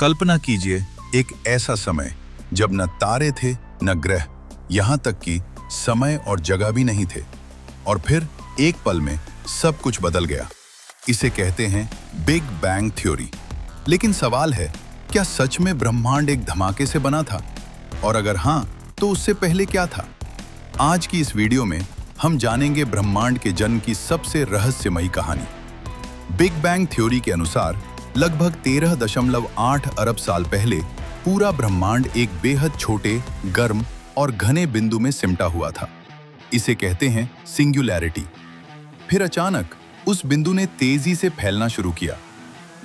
कल्पना कीजिए एक ऐसा समय जब न तारे थे न ग्रह, यहाँ तक कि समय और जगह भी नहीं थे। और फिर एक पल में सब कुछ बदल गया। इसे कहते हैं बिग बैंग थ्योरी। लेकिन सवाल है, क्या सच में ब्रह्मांड एक धमाके से बना था? और अगर हाँ, तो उससे पहले क्या था? आज की इस वीडियो में हम जानेंगे ब्रह्मांड के जन्म की सबसे रहस्यमयी कहानी। बिग बैंग थ्योरी के अनुसार लगभग 13.8 अरब साल पहले पूरा ब्रह्मांड एक बेहद छोटे, गर्म और घने बिंदु में सिमटा हुआ था। इसे कहते हैं सिंगुलैरिटी। फिर अचानक उस बिंदु ने तेजी से फैलना शुरू किया।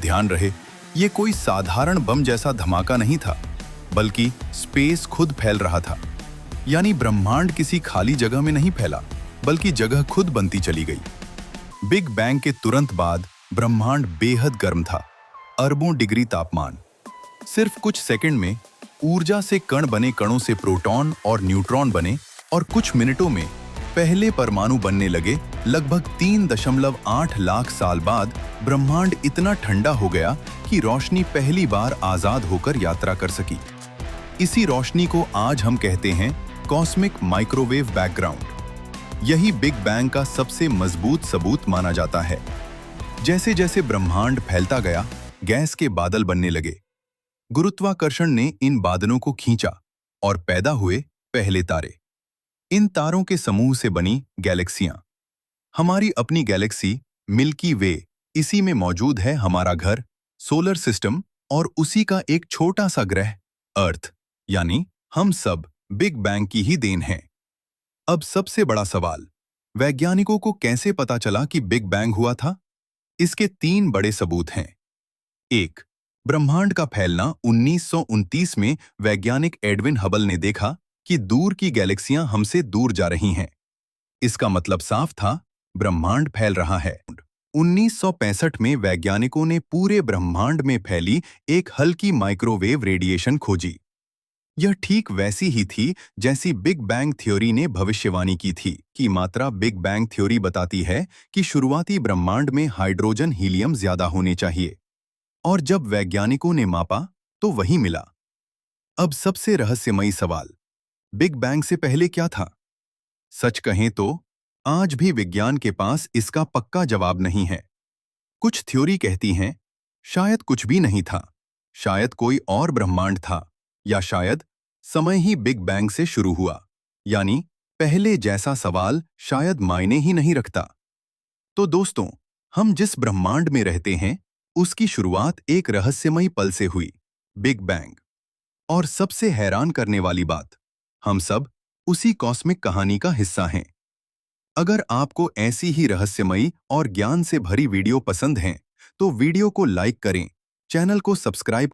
ध्यान रहे, ये कोई साधारण बम जैसा धमाका नहीं था, बल्कि स्पेस खुद फैल रहा था। यानी ब्रह्मांड किसी खाली जगह में नहीं फैला, बल्कि जगह खुद बनती चली गई। बिग बैंग के तुरंत बाद ब्रह्मांड बेहद गर्म था, अरबों डिग्री तापमान। सिर्फ कुछ सेकंड में ऊर्जा से कण बने, कणों से प्रोटॉन और न्यूट्रॉन बने, और कुछ मिनटों में पहले परमाणु बनने लगे। लगभग 3.8 लाख साल बाद ब्रह्मांड इतना ठंडा हो गया कि रोशनी पहली बार आजाद होकर यात्रा कर सकी। इसी रोशनी को आज हम कहते हैं कॉस्मिक माइक्रोवेव बैकग्राउंड। यही बिग बैंग का सबसे मजबूत सबूत माना जाता है। जैसे जैसे ब्रह्मांड फैलता गया, गैस के बादल बनने लगे। गुरुत्वाकर्षण ने इन बादलों को खींचा और पैदा हुए पहले तारे। इन तारों के समूह से बनी गैलेक्सियां। हमारी अपनी गैलेक्सी मिल्की वे, इसी में मौजूद है हमारा घर, सोलर सिस्टम, और उसी का एक छोटा सा ग्रह अर्थ। यानी हम सब बिग बैंग की ही देन हैं। अब सबसे बड़ा सवाल, वैज्ञानिकों को कैसे पता चला कि बिग बैंग हुआ था? इसके 3 बड़े सबूत हैं। 1. ब्रह्मांड का फैलना। 1929 में वैज्ञानिक एडविन हबल ने देखा कि दूर की गैलेक्सियां हमसे दूर जा रही हैं। इसका मतलब साफ था, ब्रह्मांड फैल रहा है। 1965 में वैज्ञानिकों ने पूरे ब्रह्मांड में फैली एक हल्की माइक्रोवेव रेडिएशन खोजी। यह ठीक वैसी ही थी जैसी बिग बैंग थ्योरी ने भविष्यवाणी की थी। की मात्रा बिग बैंग थ्योरी बताती है कि शुरुआती ब्रह्मांड में हाइड्रोजन, हीलियम ज्यादा होने चाहिए। और जब वैज्ञानिकों ने मापा तो वही मिला। अब सबसे रहस्यमयी सवाल, बिग बैंग से पहले क्या था? सच कहें तो आज भी विज्ञान के पास इसका पक्का जवाब नहीं है। कुछ थ्योरी कहती हैं शायद कुछ भी नहीं था, शायद कोई और ब्रह्मांड था, या शायद समय ही बिग बैंग से शुरू हुआ। यानी पहले जैसा सवाल शायद मायने ही नहीं रखता। तो दोस्तों, हम जिस ब्रह्मांड में रहते हैं उसकी शुरुआत एक रहस्यमयी पल से हुई, बिग बैंग। और सबसे हैरान करने वाली बात, हम सब उसी कॉस्मिक कहानी का हिस्सा हैं। अगर आपको ऐसी ही रहस्यमयी और ज्ञान से भरी वीडियो पसंद हैं, तो वीडियो को लाइक करें, चैनल को सब्सक्राइब